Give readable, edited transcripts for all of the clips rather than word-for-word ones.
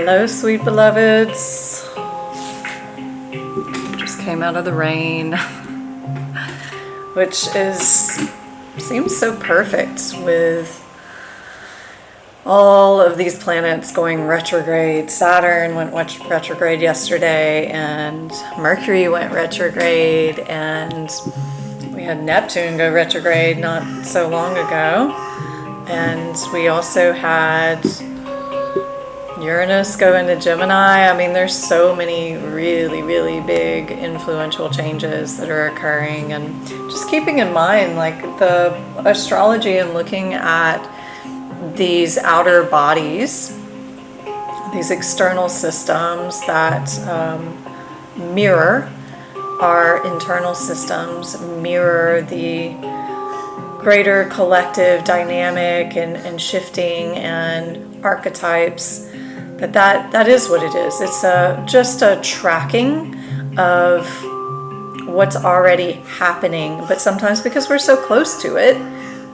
Hello, sweet beloveds. Just came out of the rain, which seems so perfect with all of these planets going retrograde. Saturn went retrograde yesterday, and Mercury went retrograde, and we had Neptune go retrograde not so long ago, and we also had Uranus go into Gemini. I mean, there's so many really, really big influential changes that are occurring, and just keeping in mind, like, the astrology and looking at these outer bodies, these external systems that mirror our internal systems, mirror the greater collective dynamic and shifting and archetypes. That is what it is. It's just a tracking of what's already happening, but sometimes because we're so close to it,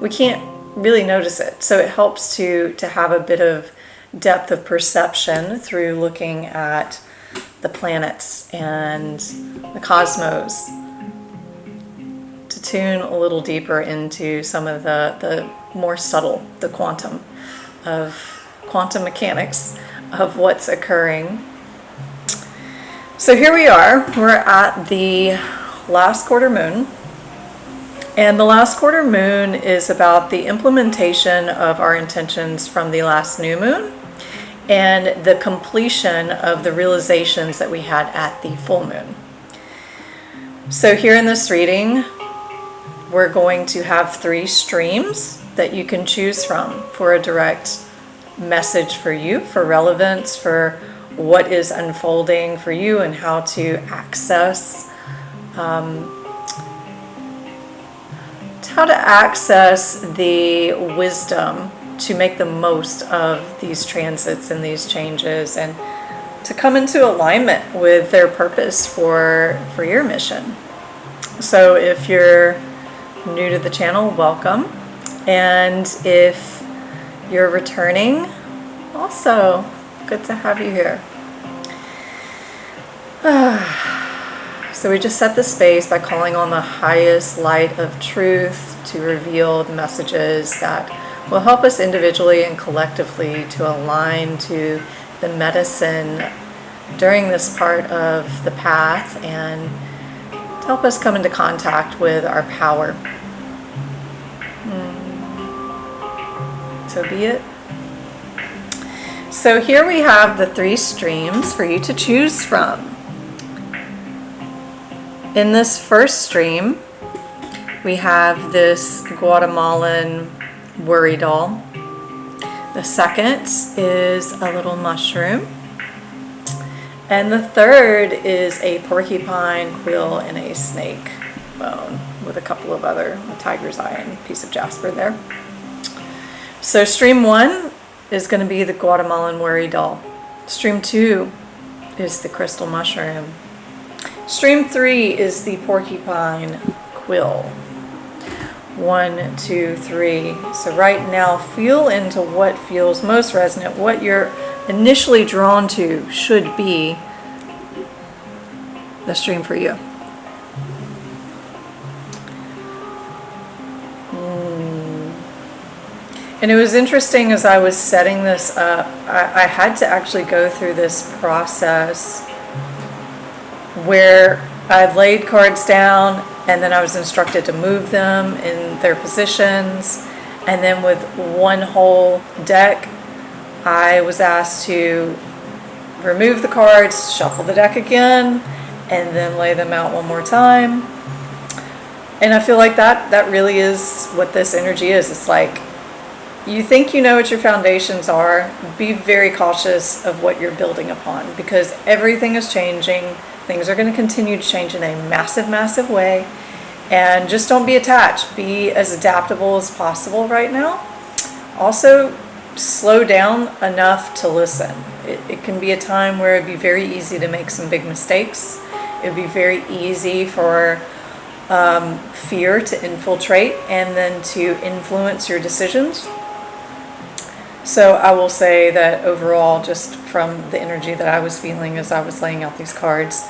we can't really notice it. So it helps to have a bit of depth of perception through looking at the planets and the cosmos, to tune a little deeper into some of the more subtle, the quantum mechanics of what's occurring. So here we are, we're at the last quarter moon, and the last quarter moon is about the implementation of our intentions from the last new moon and the completion of the realizations that we had at the full moon. So here in this reading, we're going to have 3 streams that you can choose from for a direct message for you, for relevance, for what is unfolding for you, and how to access the wisdom to make the most of these transits and these changes, and to come into alignment with their purpose for your mission. So if you're new to the channel, welcome. And if you're returning, also good to have you here. So we just set the space by calling on the highest light of truth to reveal the messages that will help us individually and collectively to align to the medicine during this part of the path, and to help us come into contact with our power. So be it. So here we have the 3 streams for you to choose from. In this first stream, we have this Guatemalan worry doll. The second is a little mushroom. And the third is a porcupine quill and a snake bone with a couple of a tiger's eye and a piece of jasper there. So stream 1 is going to be the Guatemalan worry doll. Stream 2 is the crystal mushroom. Stream 3 is the porcupine quill. 1, 2, 3. So right now, feel into what feels most resonant, what you're initially drawn to should be the stream for you. And it was interesting as I was setting this up, I had to actually go through this process where I've laid cards down, and then I was instructed to move them in their positions, and then with one whole deck I was asked to remove the cards, shuffle the deck again, and then lay them out one more time. And I feel like that really is what this energy is. It's like, you think you know what your foundations are, be very cautious of what you're building upon, because everything is changing. Things are going to continue to change in a massive, massive way. And just don't be attached. Be as adaptable as possible right now. Also, slow down enough to listen. It can be a time where it'd be very easy to make some big mistakes. It'd be very easy for fear to infiltrate and then to influence your decisions. So I will say that overall, just from the energy that I was feeling as I was laying out these cards,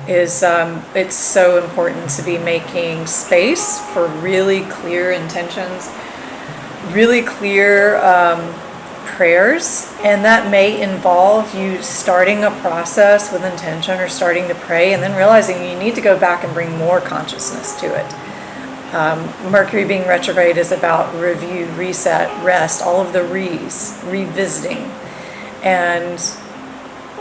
is it's so important to be making space for really clear intentions, really clear prayers, and that may involve you starting a process with intention or starting to pray and then realizing you need to go back and bring more consciousness to it. Mercury being retrograde is about review, reset, rest, all of the revisiting. And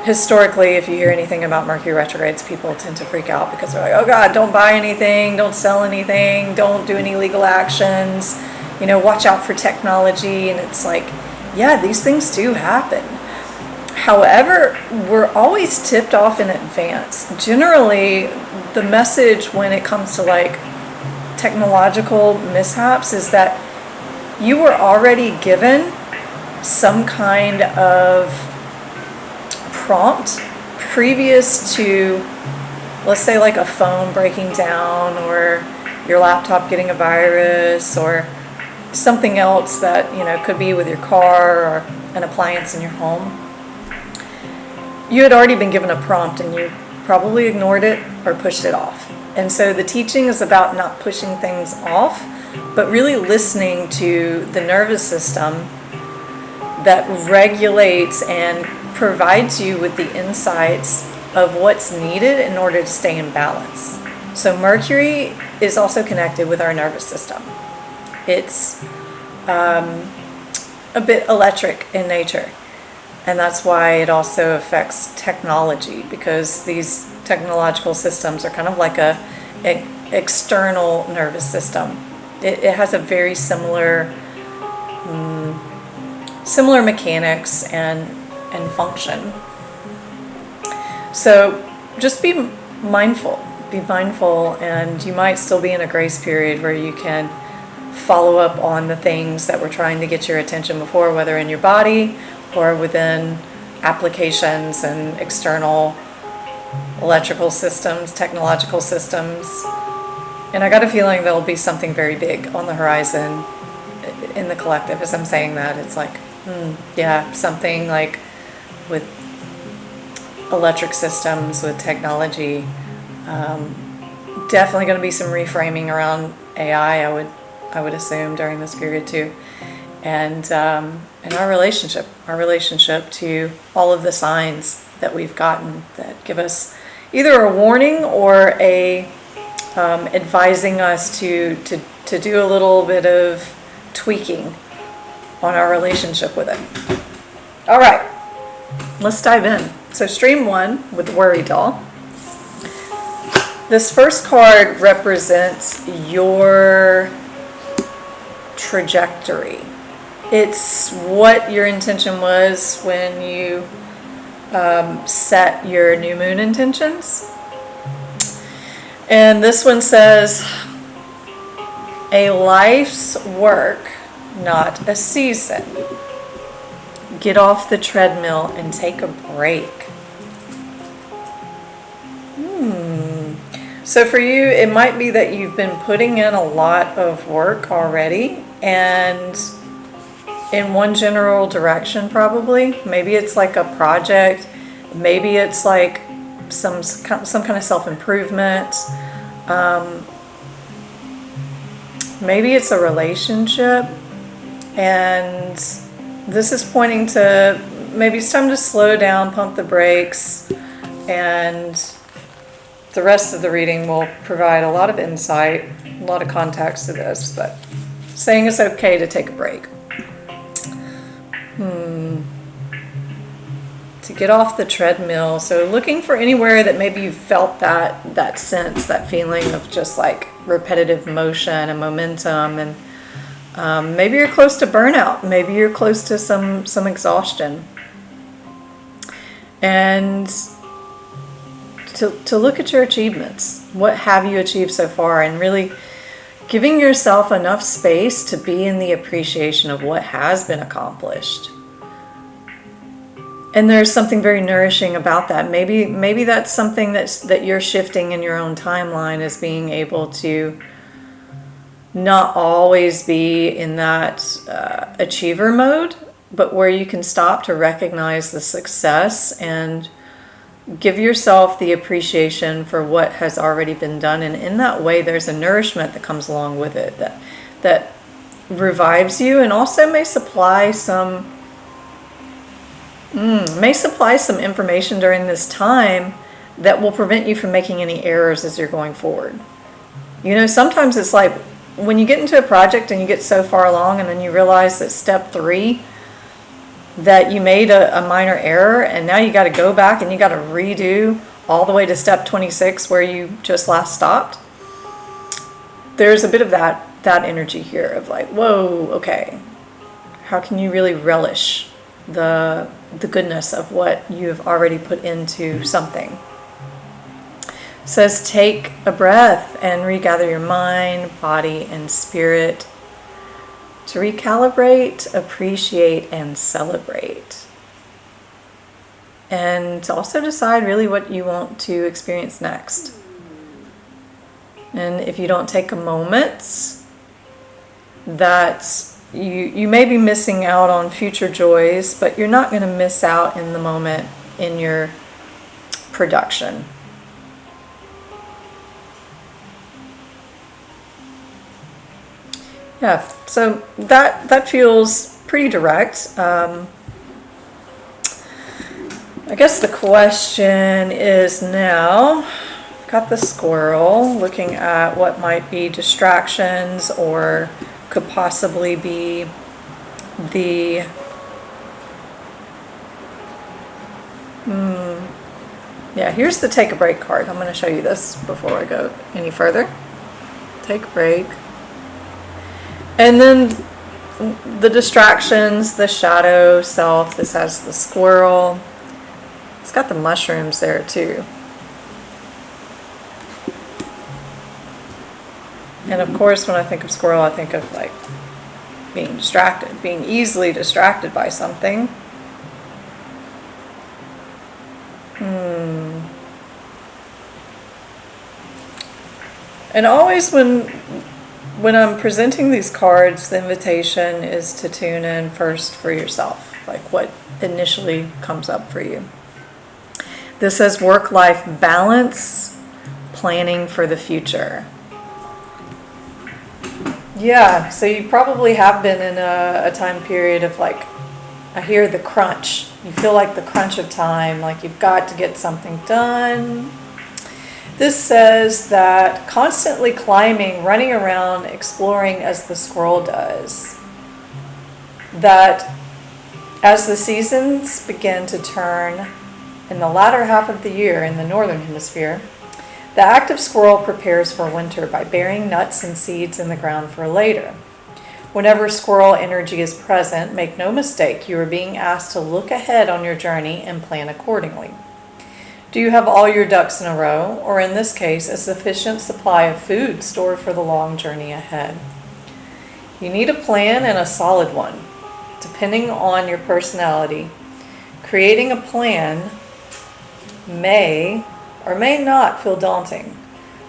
historically, if you hear anything about Mercury retrogrades, people tend to freak out because they're like, oh God, don't buy anything, don't sell anything, don't do any legal actions, watch out for technology. And it's like, yeah, these things do happen. However, we're always tipped off in advance. Generally, the message when it comes to technological mishaps is that you were already given some kind of prompt previous to, let's say, a phone breaking down or your laptop getting a virus or something else that could be with your car or an appliance in your home. You had already been given a prompt and you probably ignored it or pushed it off. And so the teaching is about not pushing things off, but really listening to the nervous system that regulates and provides you with the insights of what's needed in order to stay in balance. So Mercury is also connected with our nervous system. It's a bit electric in nature. And that's why it also affects technology, because these technological systems are kind of like a external nervous system. It has a very similar mechanics and function. So just be mindful, and you might still be in a grace period where you can follow up on the things that were trying to get your attention before, whether in your body or within applications and external electrical systems, technological systems. And I got a feeling there'll be something very big on the horizon in the collective. As I'm saying that, it's like, something like with electric systems, with technology. Definitely going to be some reframing around AI, I would assume, during this period too. And our relationship to all of the signs that we've gotten that give us either a warning or a advising us to do a little bit of tweaking on our relationship with it. All right, let's dive in. So stream 1 with the Worry Doll. This first card represents your trajectory. It's what your intention was when you set your new moon intentions. And this one says, a life's work, not a season. Get off the treadmill and take a break. So for you, it might be that you've been putting in a lot of work already, and in one general direction probably. Maybe it's like a project. Maybe it's like some kind of self-improvement. Maybe it's a relationship. And this is pointing to maybe it's time to slow down, pump the brakes, and the rest of the reading will provide a lot of insight, a lot of context to this, but saying it's okay to take a break. To get off the treadmill. So looking for anywhere that maybe you felt that sense, that feeling of just like repetitive motion and momentum, and maybe you're close to burnout. Maybe you're close to some exhaustion. And to look at your achievements. What have you achieved so far? And really giving yourself enough space to be in the appreciation of what has been accomplished. And there's something very nourishing about that. Maybe that's something that you're shifting in your own timeline, is being able to not always be in that achiever mode, but where you can stop to recognize the success and give yourself the appreciation for what has already been done. And in that way, there's a nourishment that comes along with it that revives you, and also may supply some information during this time that will prevent you from making any errors as you're going forward. You know, sometimes it's like when you get into a project and you get so far along and then you realize that step 3 that you made a minor error, and now you got to go back and you got to redo all the way to step 26 where you just last stopped. There's a bit of that energy here of like, whoa, okay, how can you really relish the goodness of what you've already put into something? It says take a breath and regather your mind, body, and spirit to recalibrate, appreciate, and celebrate. And to also decide really what you want to experience next. And if you don't take a moment, that you may be missing out on future joys, but you're not going to miss out in the moment in your production. Yeah, so that feels pretty direct. I guess the question is now, I've got the squirrel looking at what might be distractions or could possibly be the yeah, here's the take a break card. I'm going to show you this before I go any further. Take a break. And then the distractions, the shadow self. This has the squirrel. It's got the mushrooms there too. And of course, when I think of squirrel, I think of like being distracted, being easily distracted by something. And always when I'm presenting these cards, the invitation is to tune in first for yourself, like what initially comes up for you. This says work-life balance, planning for the future. Yeah, so you probably have been in a time period of like, I hear the crunch. You feel like the crunch of time, like you've got to get something done. This says that constantly climbing, running around, exploring as the squirrel does. That as the seasons begin to turn in the latter half of the year in the northern hemisphere, the active squirrel prepares for winter by burying nuts and seeds in the ground for later. Whenever squirrel energy is present, make no mistake, you are being asked to look ahead on your journey and plan accordingly. Do you have all your ducks in a row, or in this case, a sufficient supply of food stored for the long journey ahead? You need a plan and a solid one, depending on your personality. Creating a plan may or may not feel daunting,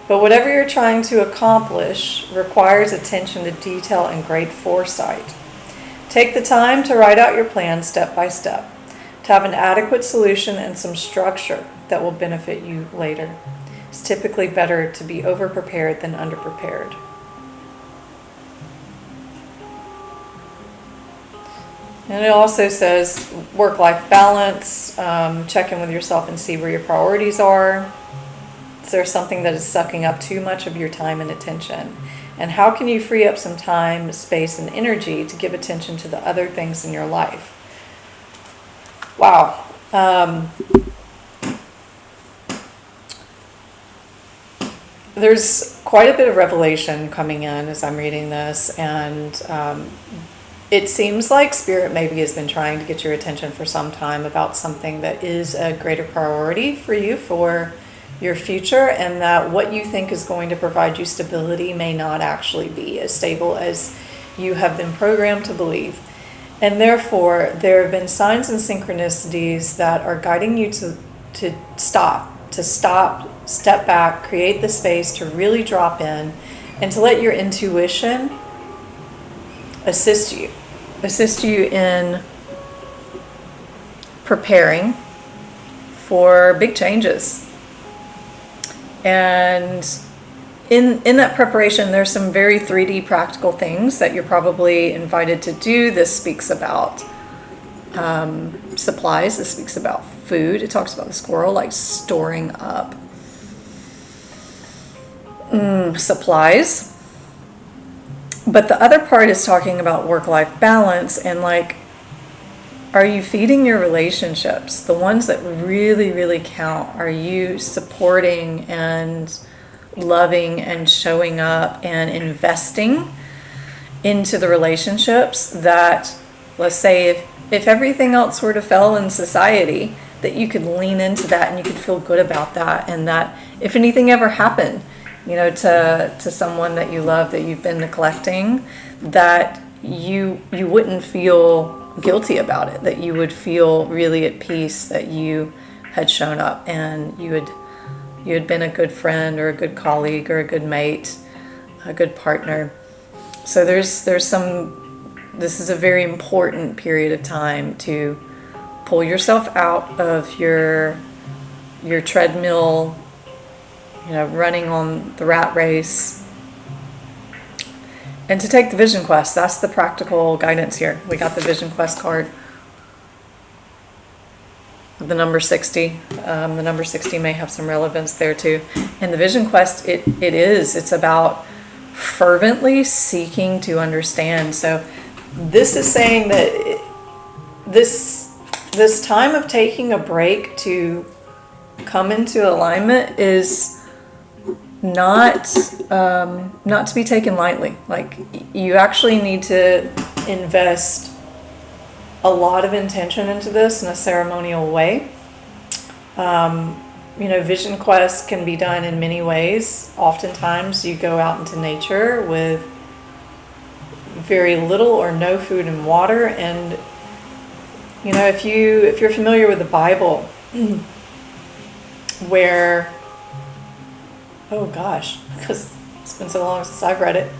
but whatever you're trying to accomplish requires attention to detail and great foresight. Take the time to write out your plan step by step, to have an adequate solution and some structure that will benefit you later. It's typically better to be over-prepared than under-prepared. And it also says work-life balance, check in with yourself and see where your priorities are. Is there something that is sucking up too much of your time and attention? And how can you free up some time, space, and energy to give attention to the other things in your life? Wow. There's quite a bit of revelation coming in as I'm reading this, and it seems like Spirit maybe has been trying to get your attention for some time about something that is a greater priority for you for your future, and that what you think is going to provide you stability may not actually be as stable as you have been programmed to believe. And therefore, there have been signs and synchronicities that are guiding you to stop, step back, create the space to really drop in, and to let your intuition assist you in preparing for big changes. And in that preparation, there's some very 3D practical things that you're probably invited to do. This speaks about supplies. This speaks about food. It talks about the squirrel like storing up supplies. But the other part is talking about work-life balance and like, are you feeding your relationships? The ones that really, really count. Are you supporting and loving and showing up and investing into the relationships that, let's say, if everything else were to fail in society, that you could lean into that and you could feel good about that, and that if anything ever happened, to someone that you love that you've been neglecting, that you wouldn't feel guilty about it, that you would feel really at peace that you had shown up and you had been a good friend or a good colleague or a good mate, a good partner. So this is a very important period of time to pull yourself out of your treadmill, running on the rat race, and to take the vision quest. That's the practical guidance here. We got the vision quest card. The number 60. The number 60 may have some relevance there too. And the vision quest, it's about fervently seeking to understand. So this is saying that this time of taking a break to come into alignment is not to be taken lightly. Like, you actually need to invest a lot of intention into this in a ceremonial way. Vision quest can be done in many ways. Oftentimes you go out into nature with very little or no food and water, and if you're familiar with the Bible, where, oh gosh, because it's been so long since I've read it.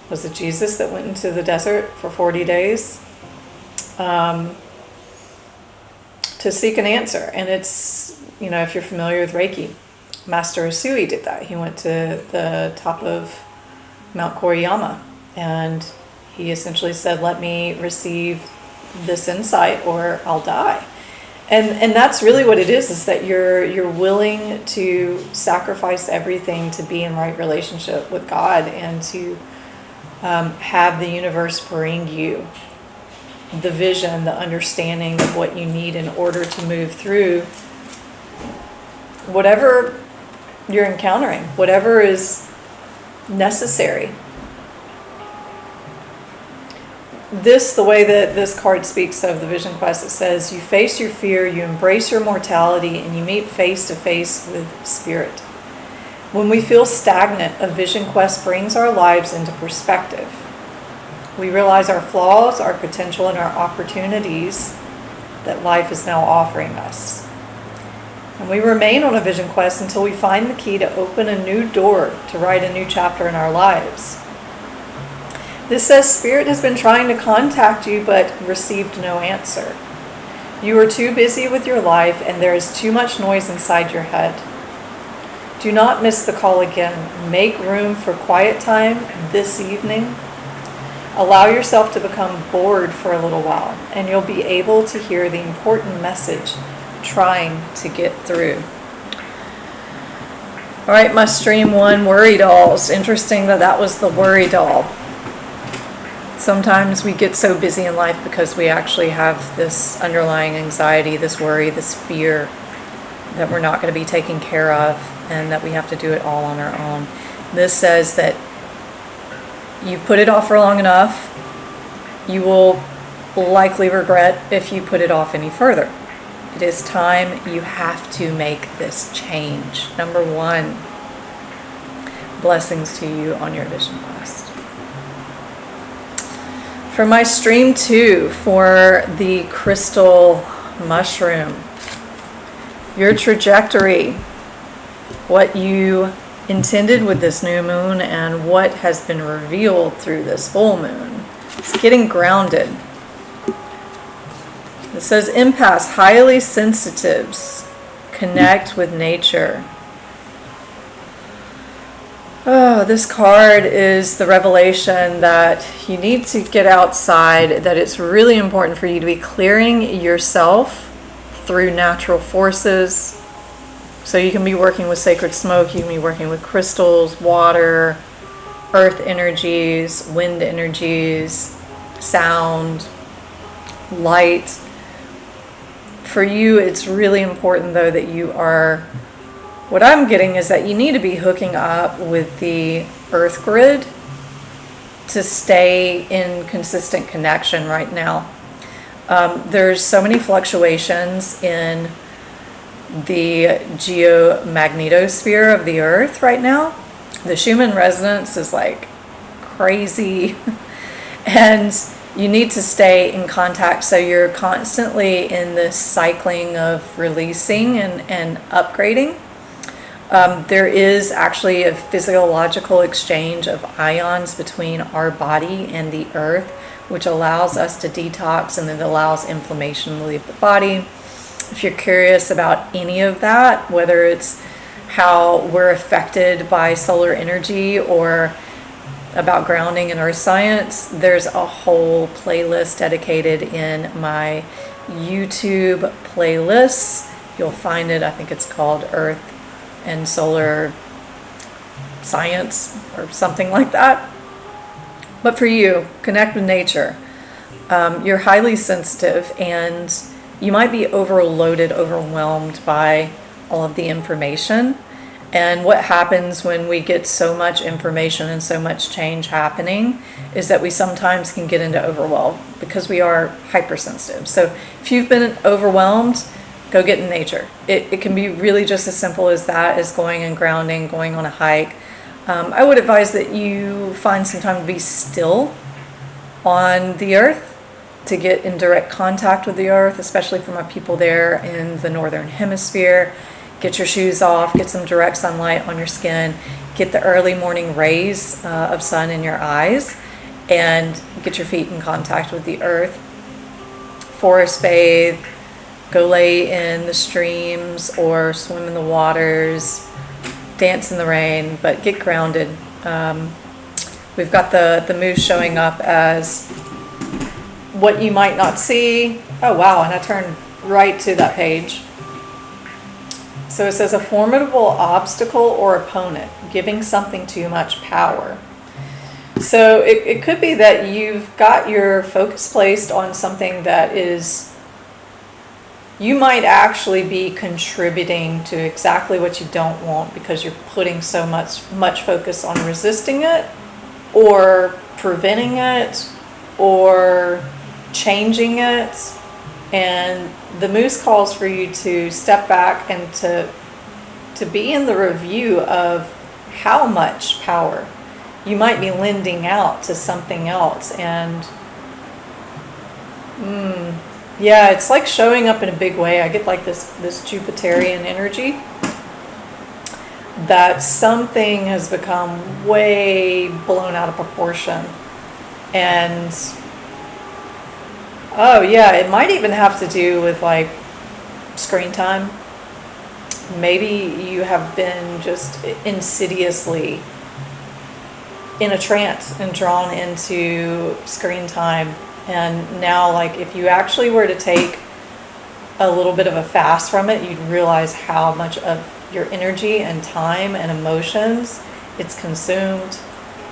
Was it Jesus that went into the desert for 40 days to seek an answer? And it's, if you're familiar with Reiki, Master Usui did that. He went to the top of Mount Koriyama and he essentially said, let me receive this insight or I'll die. And that's really what it is that you're willing to sacrifice everything to be in right relationship with God and to have the universe bring you the vision, the understanding of what you need in order to move through whatever you're encountering, whatever is necessary. The way that this card speaks of the vision quest, it says, you face your fear, you embrace your mortality, and you meet face to face with spirit. When we feel stagnant, a vision quest brings our lives into perspective. We realize our flaws, our potential, and our opportunities that life is now offering us. And we remain on a vision quest until we find the key to open a new door to write a new chapter in our lives. This says Spirit has been trying to contact you but received no answer. You are too busy with your life and there is too much noise inside your head. Do not miss the call again. Make room for quiet time this evening. Allow yourself to become bored for a little while and you'll be able to hear the important message trying to get through. All right, my stream one, worry dolls. Interesting that was the worry doll. Sometimes we get so busy in life because we actually have this underlying anxiety, this worry, this fear that we're not going to be taken care of and that we have to do it all on our own. This says that you've put it off for long enough. You will likely regret if you put it off any further. It is time. You have to make this change. Number 1, blessings to you on your vision quest. For my stream 2, for the crystal mushroom, your trajectory, what you intended with this new moon and what has been revealed through this full moon. It's getting grounded. The says empaths, highly sensitives, connect with nature. Oh, this card is the revelation that you need to get outside, that it's really important for you to be clearing yourself through natural forces. So you can be working with sacred smoke, you can be working with crystals, water, earth energies, wind energies, sound, light. For you, it's really important though that you are, what I'm getting is that you need to be hooking up with the earth grid to stay in consistent connection right now. There's so many fluctuations in the geomagnetosphere of the earth right now. The Schumann resonance is like crazy and you need to stay in contact, so you're constantly in this cycling of releasing and upgrading. There is actually a physiological exchange of ions between our body and the earth, which allows us to detox, and it allows inflammation to leave the body. If you're curious about any of that, whether it's how we're affected by solar energy or about grounding and earth science, there's a whole playlist dedicated in my YouTube playlists. You'll find it, I think it's called Earth and Solar Science or something like that. But for you, connect with nature. You're highly sensitive and you might be overloaded, overwhelmed by all of the information. And what happens when we get so much information and so much change happening is that we sometimes can get into overwhelm because we are hypersensitive. So if you've been overwhelmed, go get in nature. It can be really just as simple as that, as going and grounding, going on a hike. I would advise that you find some time to be still on the earth, to get in direct contact with the earth, especially for my people there in the northern hemisphere. Get your shoes off, get some direct sunlight on your skin, get the early morning rays of sun in your eyes, and get your feet in contact with the earth. Forest bathe, go lay in the streams or swim in the waters, dance in the rain, but get grounded. We've got the moose showing up as what you might not see. Oh wow, and I turned right to that page. So it says a formidable obstacle or opponent, giving something too much power. So it could be that you've got your focus placed on something that is, you might actually be contributing to exactly what you don't want because you're putting so much focus on resisting it or preventing it or changing it. And the moose calls for you to step back and to be in the review of how much power you might be lending out to something else. And yeah, it's like showing up in a big way. I get like this Jupiterian energy that something has become way blown out of proportion. And oh yeah, it might even have to do with like screen time. Maybe you have been just insidiously in a trance and drawn into screen time. And now, like, if you actually were to take a little bit of a fast from it, you'd realize how much of your energy and time and emotions it's consumed.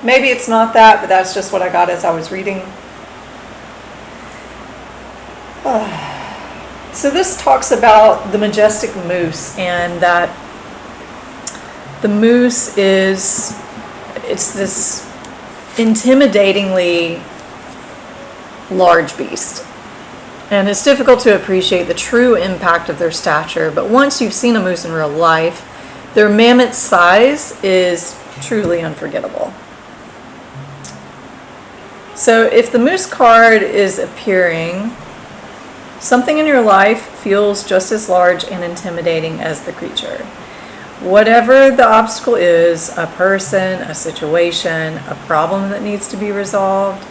Maybe it's not that, but that's just what I got as I was reading. So this talks about the majestic moose, and that the moose it's this intimidatingly large beast. And it's difficult to appreciate the true impact of their stature, but once you've seen a moose in real life, their mammoth size is truly unforgettable. So if the moose card is appearing, something in your life feels just as large and intimidating as the creature. Whatever the obstacle is, a person, a situation, a problem that needs to be resolved,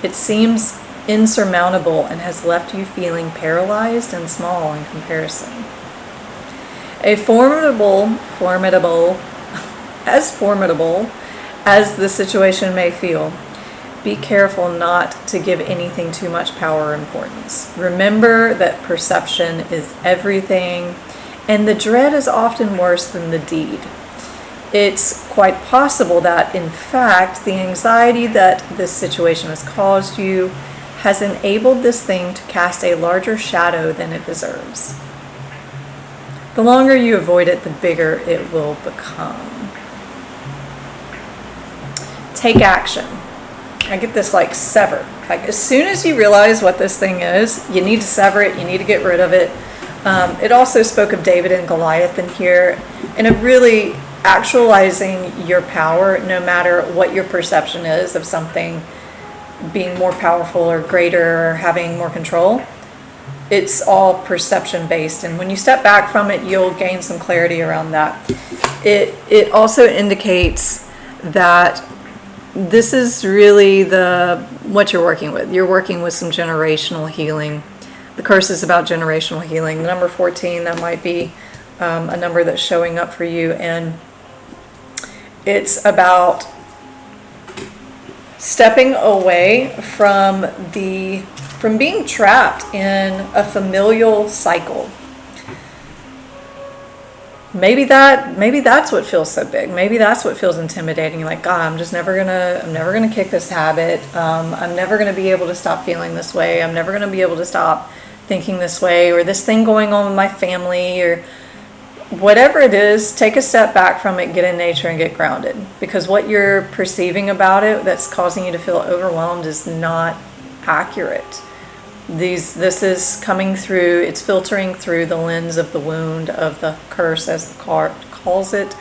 it seems insurmountable and has left you feeling paralyzed and small in comparison. A formidable as the situation may feel, be careful not to give anything too much power or importance. Remember that perception is everything, and the dread is often worse than the deed. It's quite possible that, in fact, the anxiety that this situation has caused you has enabled this thing to cast a larger shadow than it deserves. The longer you avoid it, the bigger it will become. Take action. I get this like sever. Like as soon as you realize what this thing is, you need to sever it, you need to get rid of it. It also spoke of David and Goliath in here, and of really actualizing your power, no matter what your perception is of something being more powerful or greater or having more control. It's all perception based, and when you step back from it, you'll gain some clarity around that. It also indicates that this is really what you're working with. You're working with some generational healing. The curse is about generational healing. The number 14, that might be a number that's showing up for you, and it's about stepping away from being trapped in a familial cycle. Maybe that's what feels so big. Maybe that's what feels intimidating. Like, God, I'm never gonna kick this habit. I'm never gonna be able to stop feeling this way. I'm never gonna be able to stop thinking this way, or this thing going on with my family, or whatever it is. Take a step back from it, get in nature, and get grounded. Because what you're perceiving about it that's causing you to feel overwhelmed is not accurate. This is coming through, it's filtering through the lens of the wound, of the curse, as the card calls it.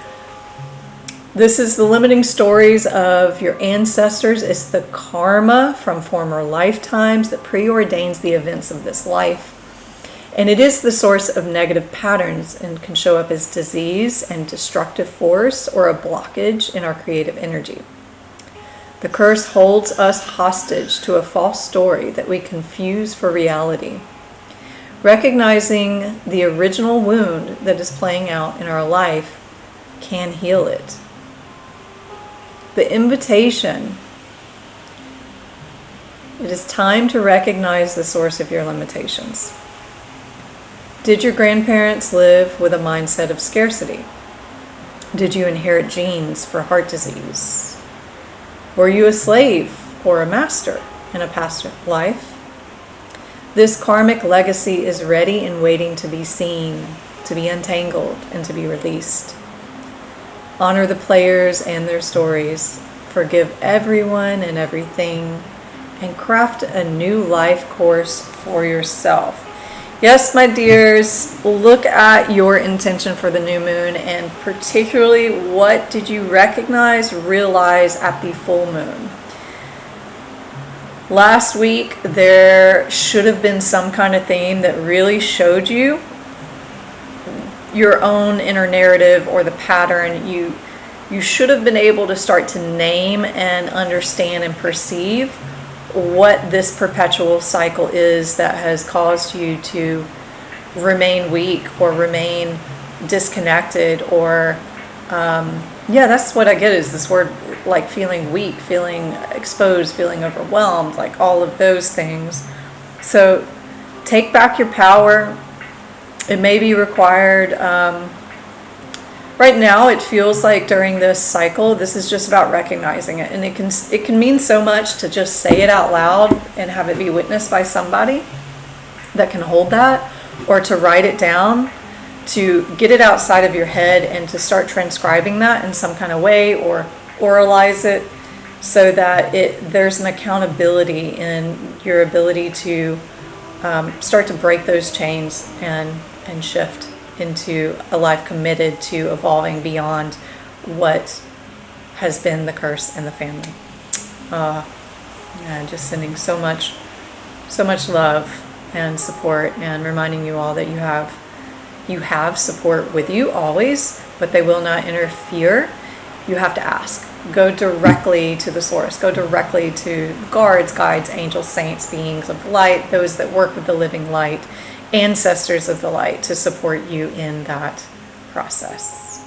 This is the limiting stories of your ancestors. It's the karma from former lifetimes that preordains the events of this life. And it is the source of negative patterns and can show up as disease and destructive force or a blockage in our creative energy. The curse holds us hostage to a false story that we confuse for reality. Recognizing the original wound that is playing out in our life can heal it. The invitation: it is time to recognize the source of your limitations. Did your grandparents live with a mindset of scarcity? Did you inherit genes for heart disease? Were you a slave or a master in a past life? This karmic legacy is ready and waiting to be seen, to be untangled, and to be released. Honor the players and their stories. Forgive everyone and everything, and craft a new life course for yourself. Yes, my dears, look at your intention for the new moon, and particularly what did you recognize, realize at the full moon. Last week, there should have been some kind of theme that really showed you your own inner narrative or the pattern. You should have been able to start to name and understand and perceive what this perpetual cycle is that has caused you to remain weak or remain disconnected, or that's what I get, is this word, like feeling weak, feeling exposed, feeling overwhelmed, like all of those things. So take back your power. It may be required. Right now, it feels like during this cycle, this is just about recognizing it. And it can mean so much to just say it out loud and have it be witnessed by somebody that can hold that, or to write it down, to get it outside of your head and to start transcribing that in some kind of way, or oralize it, so that there's an accountability in your ability to start to break those chains and shift into a life committed to evolving beyond what has been the curse in the family. Just sending so much love and support, and reminding you all that you have support with you always, but they will not interfere. You have to ask. Go directly to the source. Go directly to guards, guides, angels, saints, beings of light, those that work with the living light, ancestors of the light, to support you in that process.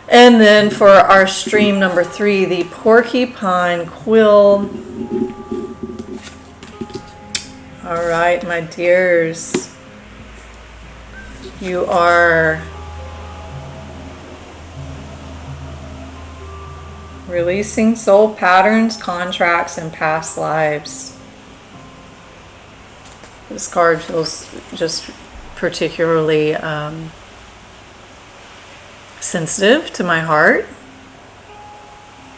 And then for our stream number 3, the porcupine quill. All right, my dears, you are releasing soul patterns, contracts, and past lives. This card feels just particularly sensitive to my heart.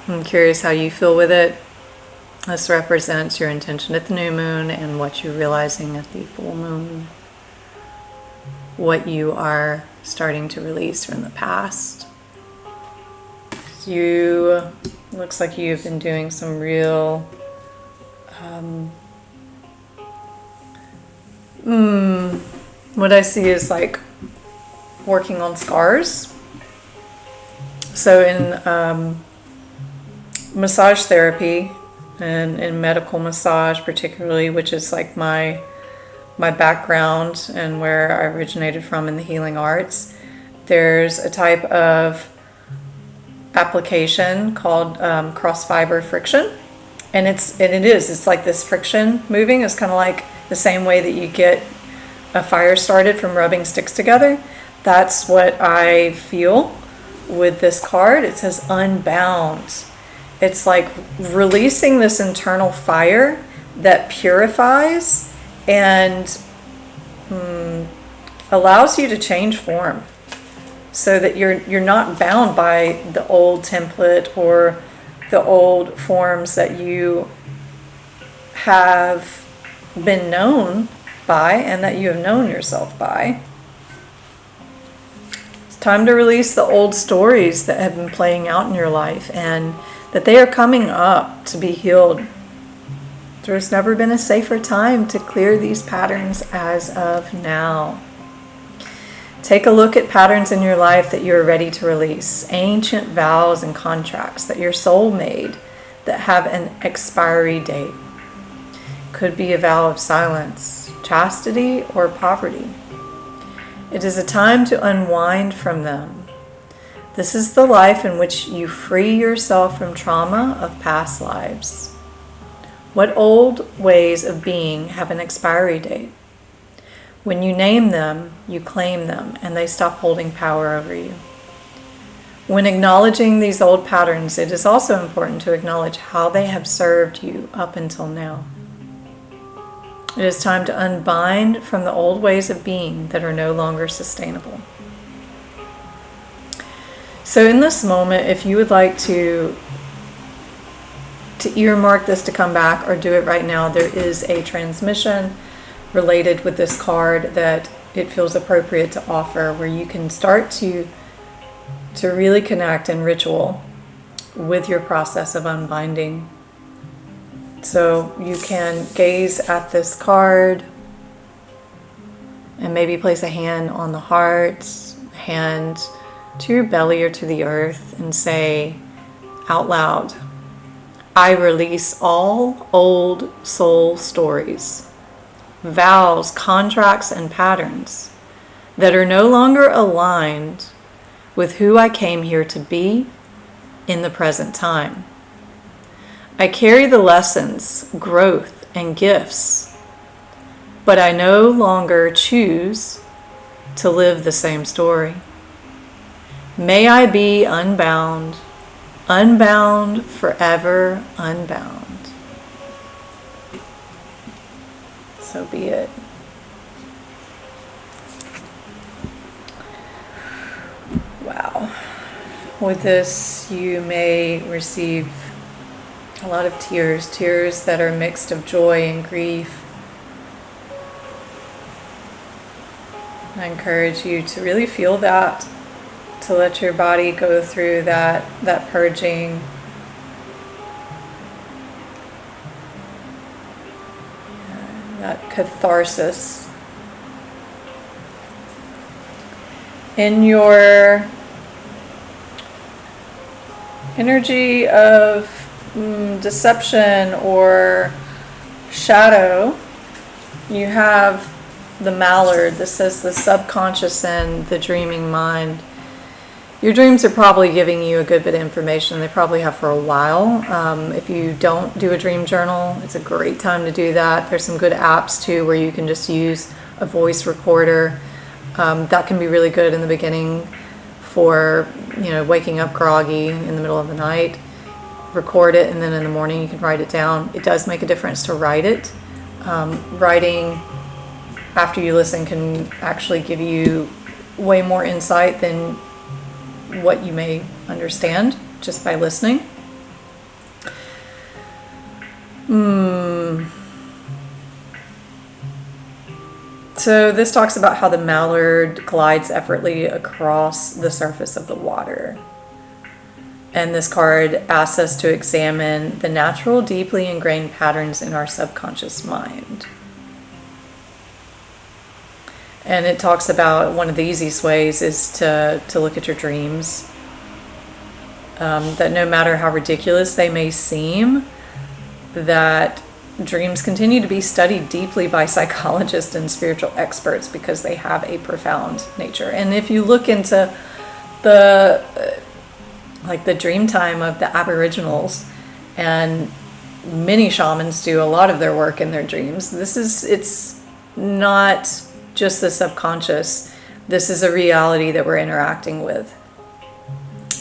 I'm curious how you feel with it. This represents your intention at the new moon and what you're realizing at the full moon. What you are starting to release from the past. Looks like you've been doing some real what I see is like working on scars. So in massage therapy and in medical massage particularly, which is like my background and where I originated from in the healing arts, there's a type of application called cross fiber friction, and it's like this friction moving is kind of like the same way that you get a fire started from rubbing sticks together. That's what I feel with this card. It says unbound. It's like releasing this internal fire that purifies and allows you to change form, so that you're not bound by the old template or the old forms that you have been known by and that you have known yourself by. It's time to release the old stories that have been playing out in your life and that they are coming up to be healed. There's never been a safer time to clear these patterns as of now. Take a look at patterns in your life that you're ready to release. Ancient vows and contracts that your soul made that have an expiry date. Could be a vow of silence, chastity, or poverty. It is a time to unwind from them. This is the life in which you free yourself from trauma of past lives. What old ways of being have an expiry date? When you name them, you claim them, and they stop holding power over you. When acknowledging these old patterns, it is also important to acknowledge how they have served you up until now. It is time to unbind from the old ways of being that are no longer sustainable. So in this moment, if you would like to earmark this to come back or do it right now, there is a transmission related with this card that it feels appropriate to offer, where you can start to really connect in ritual with your process of unbinding. So you can gaze at this card and maybe place a hand on the heart, a hand to your belly or to the earth, and say out loud, I release all old soul stories, vows, contracts, and patterns that are no longer aligned with who I came here to be in the present time. I carry the lessons, growth, and gifts, but I no longer choose to live the same story. May I be unbound, unbound, forever unbound. So be it. Wow. With this, you may receive a lot of tears that are mixed of joy and grief. I encourage you to really feel that, to let your body go through that purging. That catharsis. In your energy of deception or shadow, you have the mallard. This says the subconscious and the dreaming mind. Your dreams are probably giving you a good bit of information. They probably have for a while. If you don't do a dream journal, it's a great time to do that. There's some good apps too where you can just use a voice recorder. That can be really good in the beginning for, waking up groggy in the middle of the night. Record it, and then in the morning you can write it down. It does make a difference to write it. Writing after you listen can actually give you way more insight than what you may understand just by listening. So this talks about how the mallard glides effortlessly across the surface of the water. And this card asks us to examine the natural, deeply ingrained patterns in our subconscious mind. And it talks about one of the easiest ways is to look at your dreams. That no matter how ridiculous they may seem, that dreams continue to be studied deeply by psychologists and spiritual experts because they have a profound nature. And if you look into the dream time of the Aboriginals, and many shamans do a lot of their work in their dreams, it's not just the subconscious. This is a reality that we're interacting with.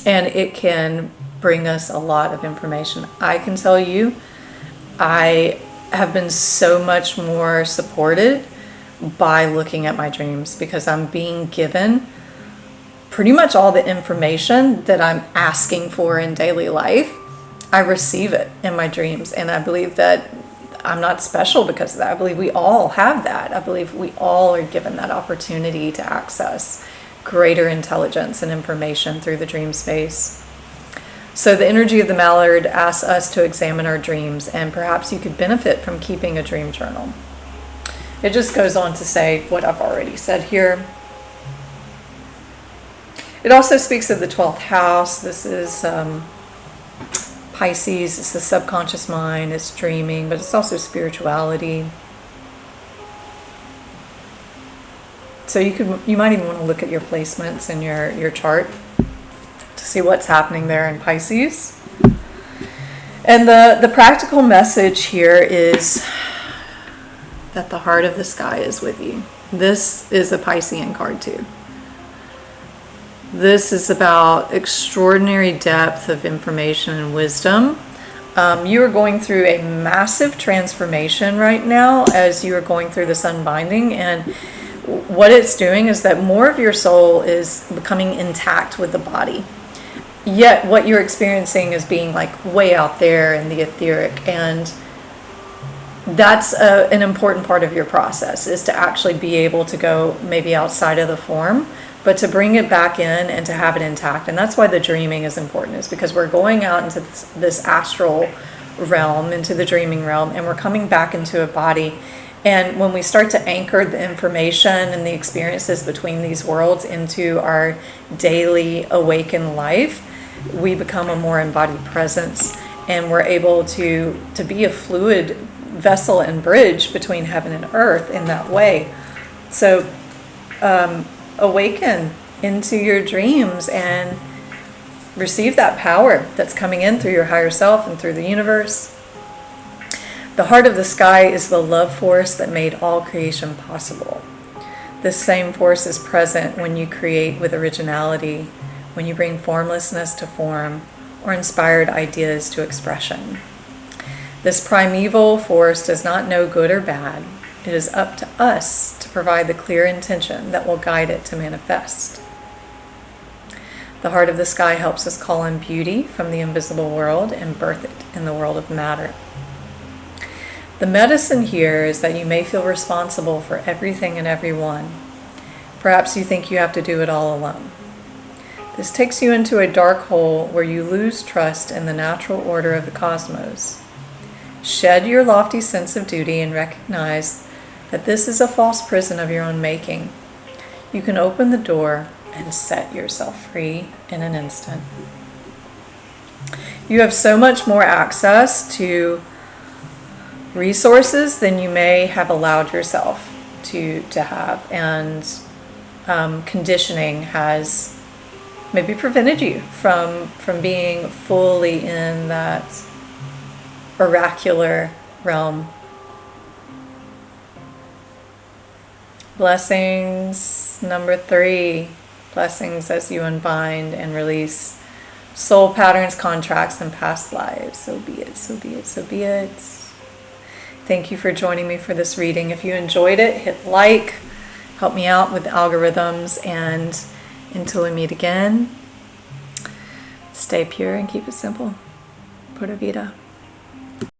And it can bring us a lot of information. I can tell you, I have been so much more supported by looking at my dreams because I'm being given pretty much all the information that I'm asking for in daily life. I receive it in my dreams, and I believe that I'm not special because of that. I believe we all have that. I believe we all are given that opportunity to access greater intelligence and information through the dream space. So the energy of the mallard asks us to examine our dreams, and perhaps you could benefit from keeping a dream journal. It just goes on to say what I've already said here. It also speaks of the 12th house. This is Pisces. It's the subconscious mind. It's dreaming, but it's also spirituality. So you might even want to look at your placements in your chart to see what's happening there in Pisces. And the practical message here is that the heart of the sky is with you. This is a Piscean card too. This is about extraordinary depth of information and wisdom. You are going through a massive transformation right now as you are going through this unbinding, and what it's doing is that more of your soul is becoming intact with the body. Yet what you're experiencing is being like way out there in the etheric, and that's an important part of your process, is to actually be able to go maybe outside of the form, but to bring it back in and to have it intact. And that's why the dreaming is important, is because we're going out into this astral realm, into the dreaming realm, and we're coming back into a body. And when we start to anchor the information and the experiences between these worlds into our daily awakened life, we become a more embodied presence, and we're able to be a fluid vessel and bridge between heaven and earth in that way. So awaken into your dreams and receive that power that's coming in through your higher self and through the universe. The heart of the sky is the love force that made all creation possible. This same force is present when you create with originality, when you bring formlessness to form, or inspired ideas to expression. This primeval force does not know good or bad. It is up to us to provide the clear intention that will guide it to manifest. The heart of the sky helps us call in beauty from the invisible world and birth it in the world of matter. The medicine here is that you may feel responsible for everything and everyone. Perhaps you think you have to do it all alone. This takes you into a dark hole where you lose trust in the natural order of the cosmos. Shed your lofty sense of duty and recognize that this is a false prison of your own making. You can open the door and set yourself free in an instant. You have so much more access to resources than you may have allowed yourself to have, and conditioning has maybe prevented you from being fully in that oracular realm. Blessings number 3. Blessings as you unbind and release soul patterns, contracts, and past lives. So be it, so be it, so be it. Thank you for joining me for this reading. If you enjoyed it, hit like, help me out with the algorithms, and until we meet again, stay pure and keep it simple. Pura vida.